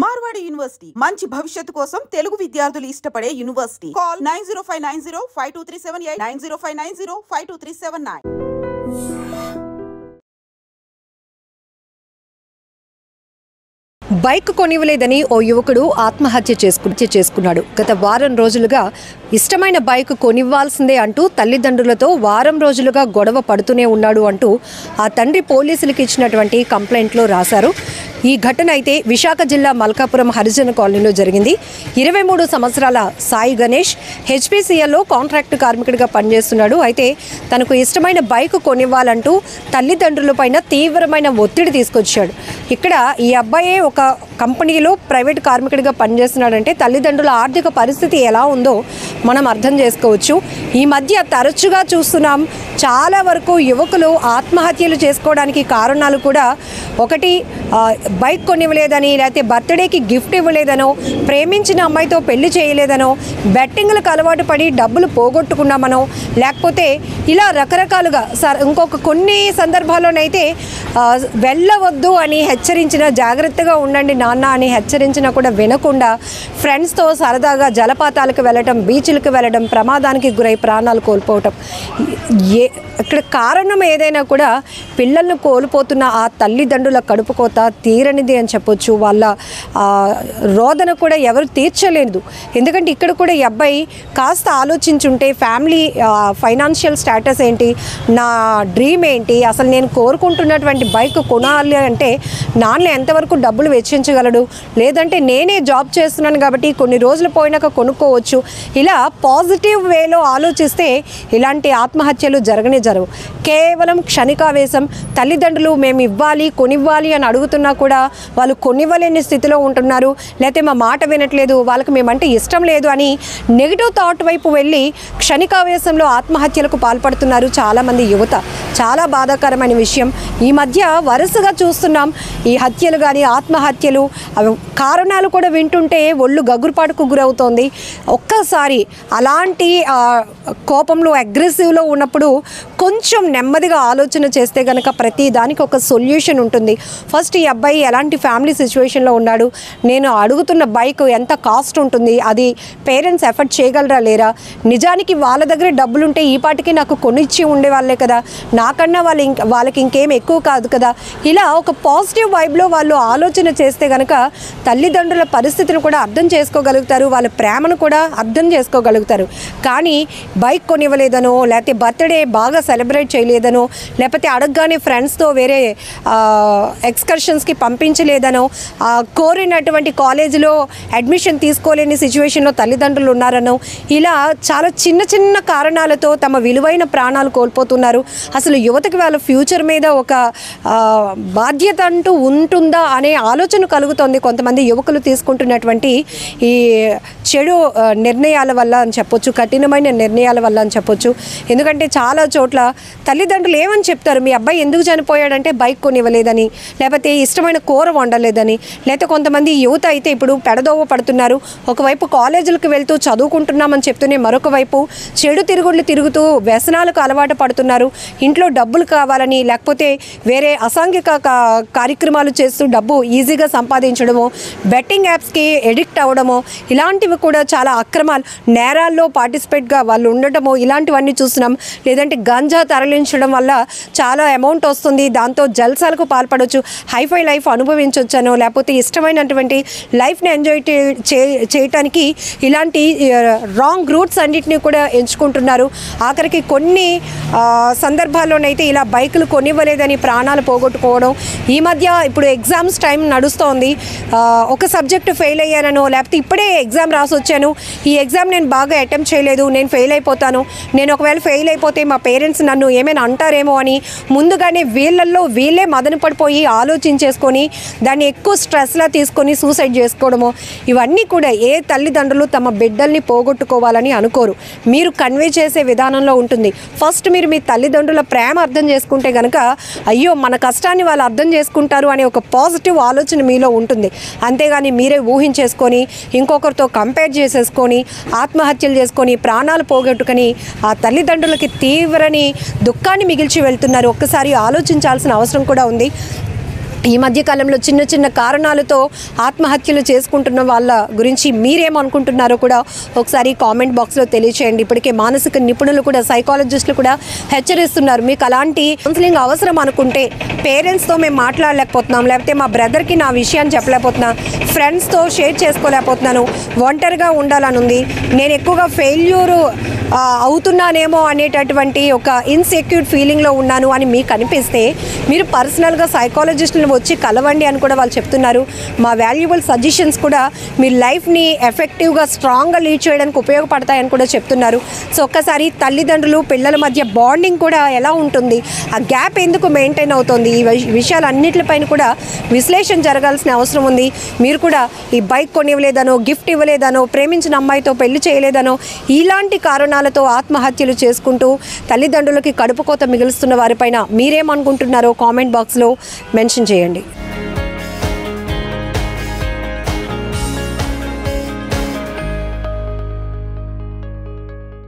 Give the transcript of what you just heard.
Marwadi university మంచి భవిష్యత్తు కోసం తెలుగు విద్యార్థులు ఇష్టపడే యూనివర్సిటీ. కాల్ 9059052378 9059052379. బైక్ కొనివ్వలేదని ఓ యువకుడు ఆత్మహత్య చేసుకున్నాడు. గత వారం రోజులుగా ఇష్టమైన బైక్ కొనివ్వాల్సిందే అంటూ తల్లిదండ్రులతో వారం రోజులుగా గొడవ పడుతూనే ఉన్నాడు అంటూ ఆ తండ్రి పోలీసులకు ఇచ్చినటువంటి కంప్లైంట్లో రాశారు. ఈ ఘటన అయితే విశాఖ జిల్లా మల్కాపురం హరిజన కాలనీలో జరిగింది. 23 సంవత్సరాల సాయి గణేష్ హెచ్పిసిఎల్లో కాంట్రాక్ట్ కార్మికుడిగా పనిచేస్తున్నాడు. అయితే తనకు ఇష్టమైన బైక్ కొనివ్వాలంటూ తల్లిదండ్రులపైన తీవ్రమైన ఒత్తిడి తీసుకొచ్చాడు. ఇక్కడ ఈ అబ్బాయి ఒక కంపెనీలో ప్రైవేట్ కార్మికుడిగా పనిచేస్తున్నాడంటే తల్లిదండ్రుల ఆర్థిక పరిస్థితి ఎలా ఉందో మనం అర్థం చేసుకోవచ్చు. ఈ మధ్య తరచుగా చూస్తున్నాం, చాలా వరకు యువకులు ఆత్మహత్యలు చేసుకోవడానికి కారణాలు కూడా ఒకటి బైక్ కొనివ్వలేదని, లేకపోతే బర్త్డేకి గిఫ్ట్ ఇవ్వలేదనో, ప్రేమించిన అమ్మాయితో పెళ్లి చేయలేదనో, బెట్టింగ్లకు అలవాటు పడి డబ్బులు పోగొట్టుకున్నామనో, లేకపోతే ఇలా రకరకాలుగా ఇంకొక కొన్ని సందర్భాల్లోనైతే వెళ్ళవద్దు అని హెచ్చరించిన, జాగ్రత్తగా ఉండండి నాన్న అని హెచ్చరించినా కూడా వినకుండా ఫ్రెండ్స్తో సరదాగా జలపాతాలకు వెళ్ళటం, బీచ్లకు వెళ్ళడం, ప్రమాదానికి గురై ప్రాణాలు కోల్పోవటం. ఇక్కడ కారణం ఏదైనా కూడా పిల్లలను కోల్పోతున్న ఆ తల్లిదండ్రుల కడుపు కోత తీరనిది అని చెప్పొచ్చు. వాళ్ళ రోదన కూడా ఎవరు తీర్చలేదు. ఎందుకంటే ఇక్కడ కూడా ఈ అబ్బాయి కాస్త ఆలోచించుంటే ఫ్యామిలీ ఫైనాన్షియల్ స్టేటస్ ఏంటి, నా డ్రీమ్ ఏంటి, అసలు నేను కోరుకుంటున్నటువంటి బైక్ కొనాలి అంటే నాన్న ఎంతవరకు డబ్బులు వెచ్చించగలడు, లేదంటే నేనే జాబ్ చేస్తున్నాను కాబట్టి కొన్ని రోజులు పోయినాక కొనుక్కోవచ్చు, ఇలా పాజిటివ్ వేలో ఆలోచిస్తే ఇలాంటి ఆత్మహత్యలు జరగవు. కేవలం క్షణికావేశం. తల్లిదండ్రులు మేము ఇవ్వాలి, కొనివ్వాలి అని అడుగుతున్నా కూడా వాళ్ళు కొనివ్వలేని స్థితిలో ఉంటున్నారు, లేకపోతే మా మాట వినట్లేదు, వాళ్ళకి మేమంటే ఇష్టం లేదు అని నెగిటివ్ థాట్ వైపు వెళ్ళి క్షణికావేశంలో ఆత్మహత్యలకు పాల్పడుతున్నారు చాలామంది యువత. చాలా బాధాకరమైన విషయం. ఈ మధ్య వరుసగా చూస్తున్నాం ఈ హత్యలు కానీ ఆత్మహత్యలు. కారణాలు కూడా వింటుంటే ఒళ్ళు గగురుపాటుకు గురవుతోంది. ఒక్కసారి అలాంటి కోపంలో అగ్రెసివ్లో ఉన్నప్పుడు కొంచెం నెమ్మదిగా ఆలోచన చేస్తే కనుక ప్రతి దానికి ఒక సొల్యూషన్ ఉంటుంది. ఫస్ట్ ఈ అబ్బాయి ఎలాంటి ఫ్యామిలీ సిచ్యువేషన్లో ఉన్నాడు, నేను అడుగుతున్న బైక్ ఎంత కాస్ట్ ఉంటుంది, అది పేరెంట్స్ ఎఫర్ట్ చేయగలరా లేరా, నిజానికి వాళ్ళ దగ్గర డబ్బులుంటే ఈ పాటికి నాకు కొనిచ్చి ఉండేవాళ్ళే కదా, నాకన్నా వాళ్ళకి ఇంకేం ఎక్కువ కాదు కదా. ఇలా ఒక పాజిటివ్ వైబ్లో వాళ్ళు ఆలోచన చేస్తే కనుక తల్లిదండ్రుల పరిస్థితిని కూడా అర్థం చేసుకోగలుగుతారు, వాళ్ళ ప్రేమను కూడా అర్థం చేసుకోగలుగుతారు. కానీ బైక్ కొనివ్వలేదనో, లేకపోతే బర్త్డే బాగా సెలబ్రేట్ చేయలేదనో, లేకపోతే అడగగానే ఫ్రెండ్స్తో వేరే ఎక్స్కర్షన్స్కి పంపించలేదనో, కోరినటువంటి కాలేజీలో అడ్మిషన్ తీసుకోలేని సిచ్యువేషన్లో తల్లిదండ్రులు ఉన్నారనో, ఇలా చాలా చిన్న చిన్న కారణాలతో తమ విలువైన ప్రాణాలు కోల్పోతున్నారు. అసలు యువతకి వాళ్ళ ఫ్యూచర్ మీద ఒక బాధ్యత అంటూ ఉంటుందా అనే ఆలోచన కలుగుతుంది కొంతమంది యువకులు తీసుకుంటున్నటువంటి ఈ చెడు నిర్ణయాల వల్ల అని చెప్పొచ్చు, కఠినమైన నిర్ణయాల వల్ల అని చెప్పొచ్చు. ఎందుకంటే చాలా చోట్ల తల్లిదండ్రులు ఏమని చెప్తారు, మీ అబ్బాయి ఎందుకు చనిపోయాడంటే బైక్ కొనివ్వలేదని, లేకపోతే ఇష్టమైన కూర వండలేదని, లేకపోతే కొంతమంది యువత అయితే ఇప్పుడు పెడదోవ పడుతున్నారు. ఒకవైపు కాలేజీలకు వెళ్తూ చదువుకుంటున్నామని చెప్తూనే మరొక వైపు చెడు తిరుగుళ్ళు తిరుగుతూ వ్యసనాలకు అలవాటు పడుతున్నారు. ఇంట్లో డబ్బులు కావాలని, లేకపోతే వేరే అసాంఘిక కార్యక్రమాలు చేస్తూ డబ్బు ఈజీగా సంపాదించడము, బెట్టింగ్ యాప్స్కి ఎడిక్ట్ అవ్వడము, ఇలాంటివి కూడా చాలా అక్రమాలు, నేరాల్లో పార్టిసిపేట్గా వాళ్ళు ఉండటము, ఇలాంటివన్నీ చూస్తున్నాం. లేదంటే గంజా తరలించడం వల్ల చాలా అమౌంట్ వస్తుంది, దాంతో జల్సాలకు పాల్పడవచ్చు, హైఫై లైఫ్ అనుభవించవచ్చనో, లేకపోతే ఇష్టమైనటువంటి లైఫ్ని ఎంజాయ్ చేయటానికి ఇలాంటి రాంగ్ రూట్స్ అన్నిటినీ కూడా ఎంచుకుంటున్నారు. ఆఖరికి కొన్ని సందర్భాల్లోనైతే ఇలా బైకులు కొనివ్వలేదని ప్రాణాలు పోగొట్టుకోవడం. ఈ మధ్య ఇప్పుడు ఎగ్జామ్స్ టైం నడుస్తోంది, ఒక సబ్జెక్టు ఫెయిల్ అయ్యానో, లేకపోతే ఇప్పుడే ఎగ్జామ్ రాసి వచ్చాను, ఈ ఎగ్జామ్ నేను బాగా అటెంప్ట్ చేయలేదు, నేను ఫెయిల్ అయిపోతాను, నేను ఒకవేళ ఫెయిల్ అయిపోతే మా పేరెంట్స్ నన్ను ఏమైనా అంటారేమో అని ముందుగానే వీళ్ళే మదన పడిపోయి ఆలోచించేసుకొని దాన్ని ఎక్కువ స్ట్రెస్లా తీసుకొని సూసైడ్ చేసుకోవడము, ఇవన్నీ కూడా ఏ తల్లిదండ్రులు తమ బిడ్డల్ని పోగొట్టుకోవాలని అనుకోరు. మీరు కన్వే చేసే విధానంలో ఉంటుంది. ఫస్ట్ మీరు మీ తల్లిదండ్రుల ప్రేమ అర్థం చేసుకుంటే కనుక అయ్యో మన కష్టాన్ని వాళ్ళు అర్థం చేసుకుంటారు అనే ఒక పాజిటివ్ ఆలోచన మీలో ఉంటుంది. అంతేగాని మీరే ఊహించేసుకొని ఇంకొకరితో కంపేర్ చేసేసుకొని ఆత్మహత్యలు చేసుకొని ప్రాణాలు పోగొట్టుకొని ఆ తల్లిదండ్రులకి తీవ్రని దుఃఖాన్ని మిగిల్చి వెళ్తున్నారు. ఒక్కసారి ఆలోచించాల్సిన అవసరం కూడా ఉంది. ఈ మధ్యకాలంలో చిన్న చిన్న కారణాలతో ఆత్మహత్యలు చేసుకుంటున్న వాళ్ళ గురించి మీరేమనుకుంటున్నారో కూడా ఒకసారి కామెంట్ బాక్స్లో తెలియచేయండి. ఇప్పటికే మానసిక నిపుణులు కూడా, సైకాలజిస్టులు కూడా హెచ్చరిస్తున్నారు, మీకు అలాంటి కౌన్సిలింగ్ అవసరం అనుకుంటే పేరెంట్స్తో మేము మాట్లాడలేకపోతున్నాం, లేకపోతే మా బ్రదర్కి నా విషయాన్ని చెప్పలేకపోతున్నా, ఫ్రెండ్స్తో షేర్ చేసుకోలేకపోతున్నాను, ఒంటరిగా ఉండాలని ఉంది, నేను ఎక్కువగా ఫెయిల్యూరు అవుతున్నానేమో అనేటటువంటి ఒక ఇన్సెక్యూర్ ఫీలింగ్లో ఉన్నాను అని మీకు అనిపిస్తే మీరు పర్సనల్గా సైకాలజిస్టులను వచ్చి కలవండి అని కూడా వాళ్ళు చెప్తున్నారు. మా వాల్యుబుల్ సజెషన్స్ కూడా మీ లైఫ్ని ఎఫెక్టివ్గా, స్ట్రాంగ్గా లీడ్ చేయడానికి ఉపయోగపడతాయని కూడా చెప్తున్నారు. సో ఒక్కసారి తల్లిదండ్రులు పిల్లల మధ్య బాండింగ్ కూడా ఎలా ఉంటుంది, ఆ గ్యాప్ ఎందుకు మెయింటైన్ అవుతుంది, ఈ విషయాలన్నిటిపైన కూడా విశ్లేషణ జరగాల్సిన అవసరం ఉంది. మీరు కూడా ఈ బైక్ కొనివ్వలేదనో, గిఫ్ట్ ఇవ్వలేదనో, ప్రేమించిన అమ్మాయితో పెళ్లి చేయలేదనో, ఇలాంటి కారణాలతో ఆత్మహత్యలు చేసుకుంటూ తల్లిదండ్రులకి కడుపుకోత మిగులుస్తున్న వారిపైన మీరేమనుకుంటున్నారో కామెంట్ బాక్స్లో మెన్షన్ చేయండి.